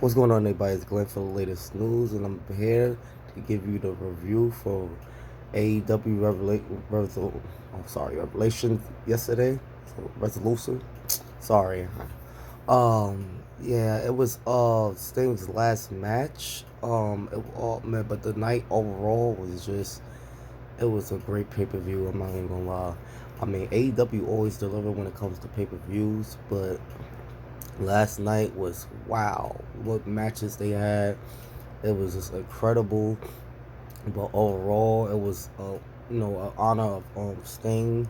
What's going on, everybody? It's Glenn for the latest news, and I'm here to give you the review for AEW Revelation yesterday. So Resolution. Sorry. Yeah, it was Sting's last match. Man, but the night overall was just it was a great pay per view. I'm not even gonna lie. I mean, AEW always deliver when it comes to pay per views, but last night was wow. What matches they had. It was just incredible. But overall, it was an honor of Sting.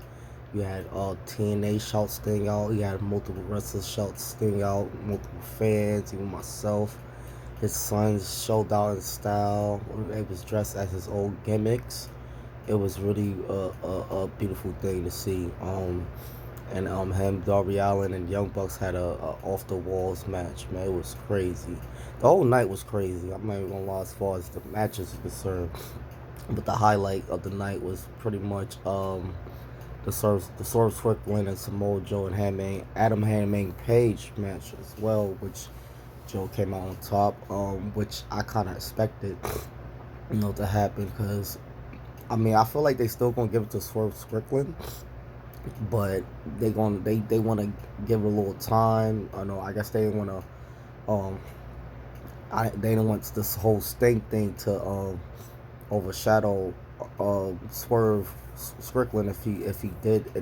You had TNA shout Sting out. You had multiple wrestlers shout Sting out. Multiple fans, even myself. His sons showed out in style. They was dressed as his old gimmicks. It was really a beautiful thing to see. And him, Darby Allin, and Young Bucks had a off the walls match. Man, it was crazy. The whole night was crazy. I'm not even gonna lie as far as the matches are concerned. But the highlight of the night was pretty much the Swerve Strickland and Samoa Joe and Adam Hangman Page match as well, which Joe came out on top. Which I kind of expected, to happen because I mean I feel like they still gonna give it to Swerve Strickland, but they want to give it a little time. I know. I guess they want to. They don't want this whole Sting thing to overshadow Swerve Strickland if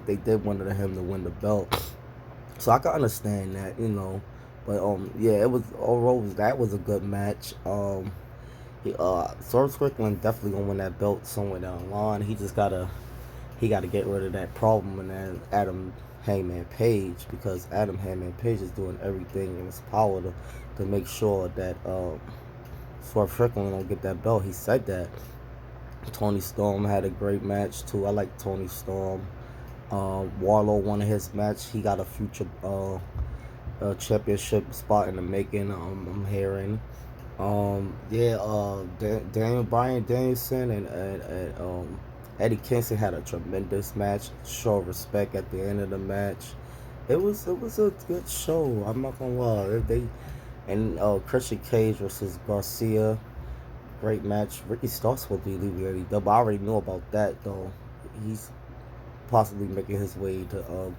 they did want him to win the belt. So I can understand that, But yeah, it was overall that was a good match. Swerve Strickland definitely gonna win that belt somewhere down the line. He gotta get rid of that problem and then Adam Hangman Page, because Adam Hangman Page is doing everything in his power to make sure that Swerve Strickland don't get that belt. He said that. Tony Storm had a great match too. I like Tony Storm. Warlow won his match. He got a future championship spot in the making. I'm hearing. Yeah. Bryan Danielson and Eddie Kingston had a tremendous match. Show of respect at the end of the match. It was a good show. I'm not gonna lie. Christian Cage versus Garcia. Great match. Ricky Starks will be leaving AEW. I already know about that though. He's possibly making his way to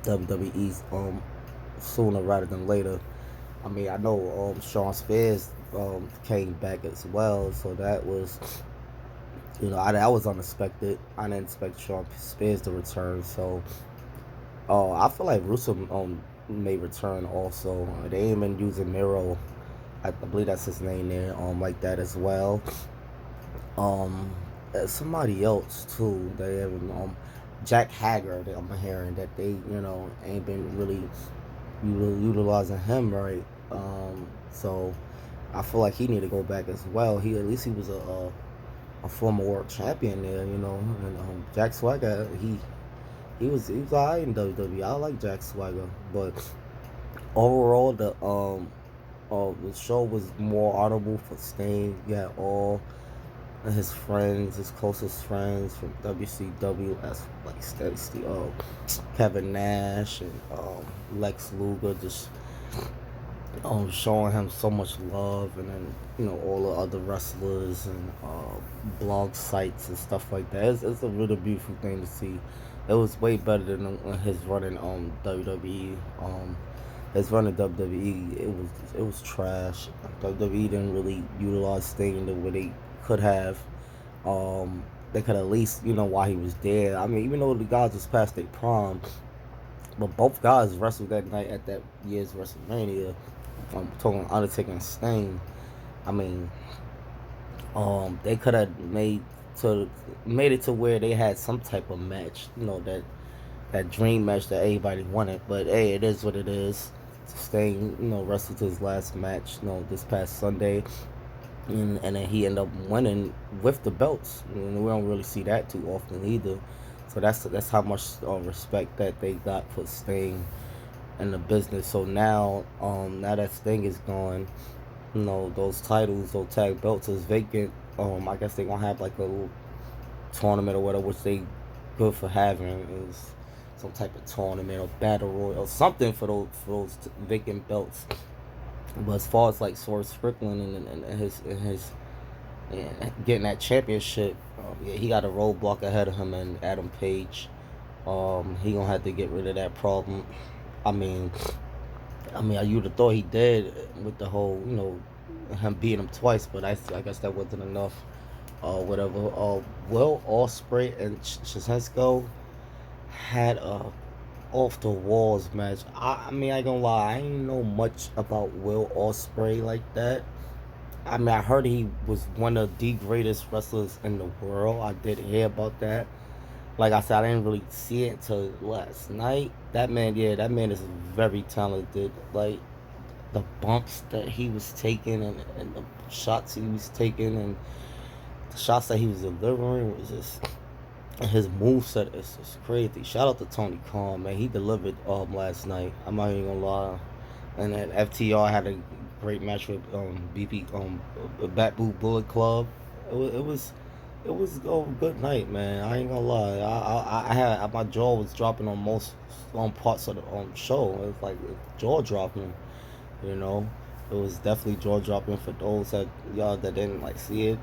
WWE sooner rather than later. I mean, I know Sean Spears came back as well, so that was that was unexpected. I didn't expect Sean Spears to return, so I feel like Russo may return also. They ain't been using Miro. I believe that's his name there. Like that as well. Um, Somebody else too. They have Jack Hager. I'm hearing that they ain't been really utilizing him right. So I feel like he need to go back as well. He was a former world champion there, and Jack Swagger he was alright in WWE. I like Jack Swagger, but overall the show was more honorable for Sting. You had all his friends, his closest friends from WCW, as like Kevin Nash and Lex Luger, just showing him so much love, and then all the other wrestlers and blog sites and stuff like that. It's a really beautiful thing to see. It was way better than his running on WWE. His running WWE, it was trash. WWE didn't really utilize Sting the way they could have. They could at least while he was there. I mean, even though the guys was past their prime, but both guys wrestled that night at that year's WrestleMania. I'm talking Undertaker and Sting. I mean, they could have made it to where they had some type of match. That dream match that everybody wanted. But hey, it is what it is. Sting, wrestled his last match, this past Sunday, and then he ended up winning with the belts. We don't really see that too often either. So that's how much respect that they got for Sting in the business. So now that Sting is gone, those titles, those tag belts is vacant. I guess they gonna have like a little tournament or whatever, which they good for having is some type of tournament or battle royal or something for those vacant belts. But as far as like Swerve Strickland and his getting that championship, yeah, he got a roadblock ahead of him and Adam Page. He gonna have to get rid of that problem. I mean, you'd have thought he did with the whole, him beating him twice, but I guess that wasn't enough. Whatever. Will Ospreay and Shasensko had a off the walls match. I mean, I ain't gonna lie, I ain't know much about Will Ospreay like that. I mean, I heard he was one of the greatest wrestlers in the world. I did hear about that. Like I said, I didn't really see it until last night. That man is very talented. Like the bumps that he was taking and the shots he was taking and the shots that he was delivering was just, and his moveset is just crazy. Shout out to Tony Khan, man. He delivered last night. I'm not even gonna lie. And then FTR had a great match with BP Bat Boot Bullet Club. It was a good night, man. I ain't gonna lie. I had my jaw was dropping on most on parts of the show. It was like jaw dropping, you know. It was definitely jaw dropping for those that y'all that didn't like see it.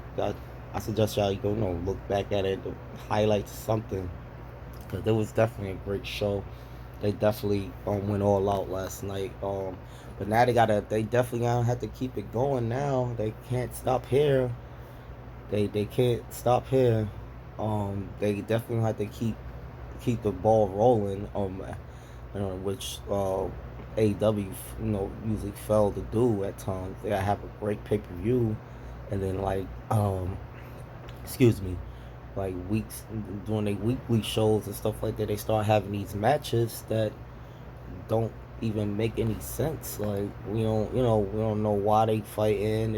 I suggest y'all go look back at it, highlight something, because it was definitely a great show. They definitely went all out last night. But now they definitely gonna have to keep it going now. They can't stop here. They can't stop here. They definitely have to keep the ball rolling. Which AEW usually fail to do at times. They have a great pay per view, and then like excuse me, like weeks during their weekly shows and stuff like that, they start having these matches that don't even make any sense. Like we don't know why they fighting.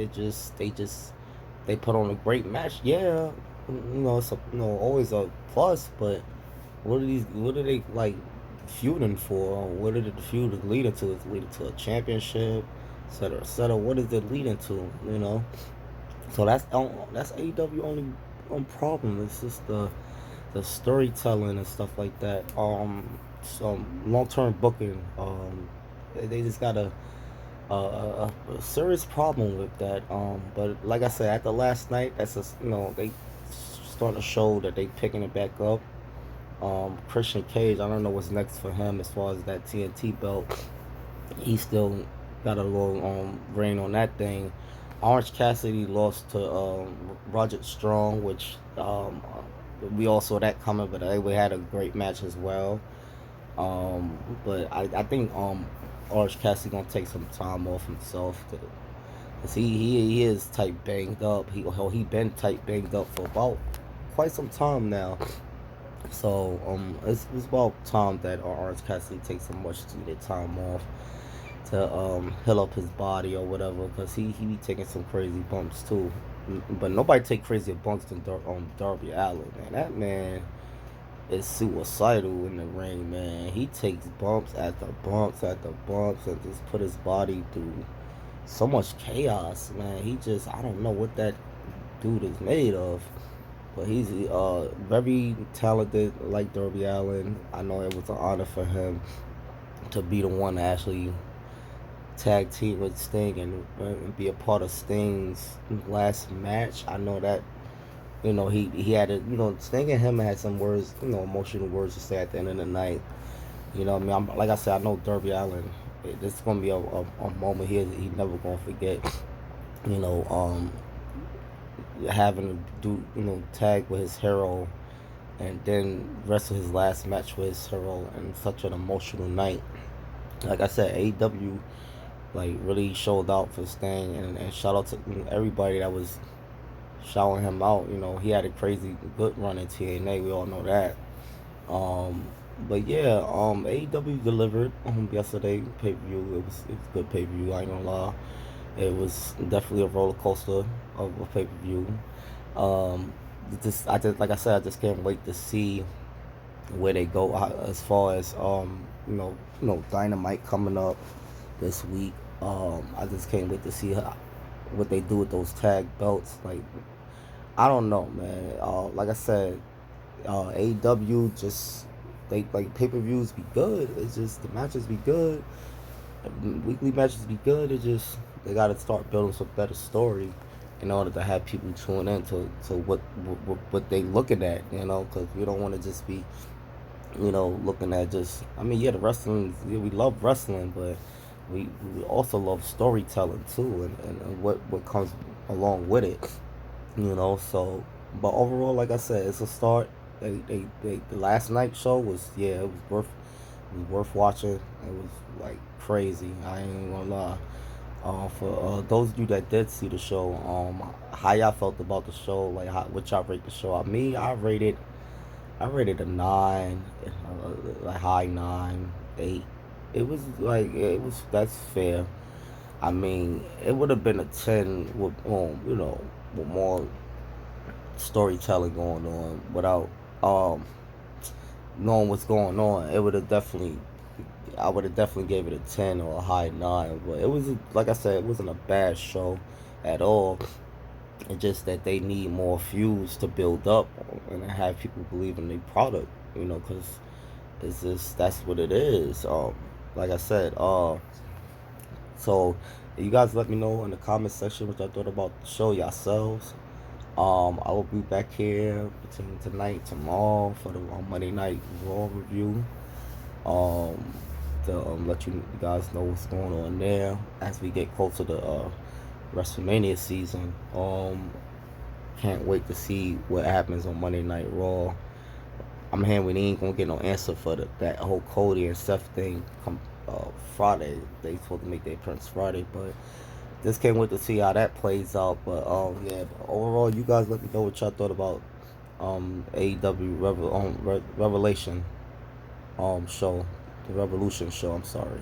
They put on a great match. Yeah, it's always a plus. But what are they like feuding for? What are the feud leading to? Is it leading to a championship, et cetera, et cetera? What is it leading to? So that's AEW only problem. It's just the storytelling and stuff like that. Some long term booking. They just got a serious problem with that. But like I said, after last night, that's just they starting to show that they picking it back up. Christian Cage, I don't know what's next for him as far as that TNT belt. He still got a little reign on that thing. Orange Cassidy lost to Roderick Strong, which we all saw that coming, but they had a great match as well. But I think Orange Cassidy gonna take some time off himself, cause he is tight banged up. He been tight banged up for about quite some time now. So it's about time that Orange Cassidy takes some much needed time off to heal up his body or whatever, cause he be taking some crazy bumps too. But nobody take crazier bumps than Darby Allin, man. That man is suicidal in the ring, man. He takes bumps after bumps after bumps and just put his body through so much chaos, man. I don't know what that dude is made of. But he's very talented, like Darby Allin. I know it was an honor for him to be the one to actually tag team with Sting and be a part of Sting's last match. I know that he had a Sting and him had some words, emotional words to say at the end of the night. I mean, like I said, I know Darby Allin. This is gonna be a moment he never gonna forget. You know, having to do tag with his hero and then wrestle his last match with his hero in such an emotional night. Like I said, AEW like really showed out for Sting, and shout out to everybody that was shouting him out. He had a crazy good run in TNA. We all know that. But yeah, AEW delivered yesterday pay per view. It was good pay per view. I ain't gonna lie. It was definitely a roller coaster of a pay per view. Um, I just like I said, I just can't wait to see where they go as far as Dynamite coming up this week. I just can't wait to see what they do with those tag belts. Like I don't know, man. Like I said, AEW just they like pay per views be good. It's just the matches be good. weekly matches be good. It just they got to start building some better story in order to have people tune in to what they looking at. Because we don't want to just be looking at just. I mean, yeah, the wrestling. Yeah, we love wrestling, but we also love storytelling too, and what comes along with it. So but overall, like I said, it's a start. The last night show was, yeah, it was worth watching. It was like crazy. I ain't gonna lie. For those of you that did see the show, how y'all felt about the show? Like, what y'all rate the show? I rated a 9, like high 9, 8. It was that's fair. I mean, it would have been a 10 with with more storytelling going on without um knowing what's going on. I would have definitely gave it a 10 or a high 9. But it was, like I said, it wasn't a bad show at all. It's just that they need more views to build up and have people believe in their product. Because it's just that's what it is. Like I said, so you guys let me know in the comment section what y'all thought about the show yourselves. I will be back here between tonight and tomorrow for the Monday Night Raw review. Um, to let you guys know what's going on there as we get closer to WrestleMania season. Can't wait to see what happens on Monday Night Raw. I'm hearing we ain't gonna get no answer for that whole Cody and Seth thing come Friday. They supposed to make their appearance Friday, but just can't wait to see how that plays out. But yeah, but overall, you guys let me know what y'all thought about AEW Revelation show, the Revolution show. I'm sorry.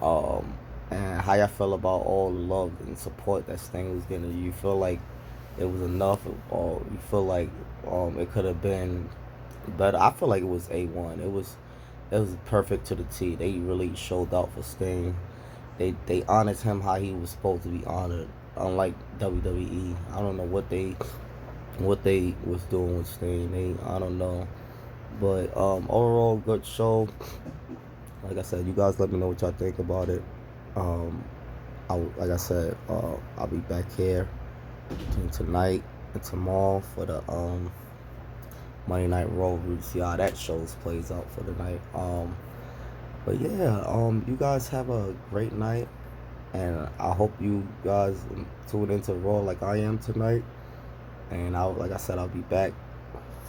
Um, and how y'all feel about all the love and support that Sting was getting? You feel like it was enough, or you feel like it could have been better? I feel like it was A1. It was perfect to the T. They really showed out for Sting. They honored him how he was supposed to be honored. Unlike WWE, I don't know what they was doing with Sting. I don't know, but overall good show. Like I said, you guys let me know what y'all think about it. Um, like I said, I'll be back here between tonight and tomorrow for the Monday Night Raw. We'll see how that shows plays out for the night. But yeah, you guys have a great night, and I hope you guys tune into Raw like I am tonight. And like I said, I'll be back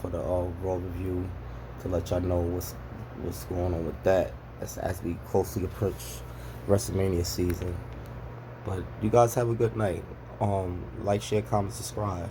for the Raw review to let y'all know what's going on with that as we closely approach WrestleMania season. But you guys have a good night. Like, share, comment, subscribe.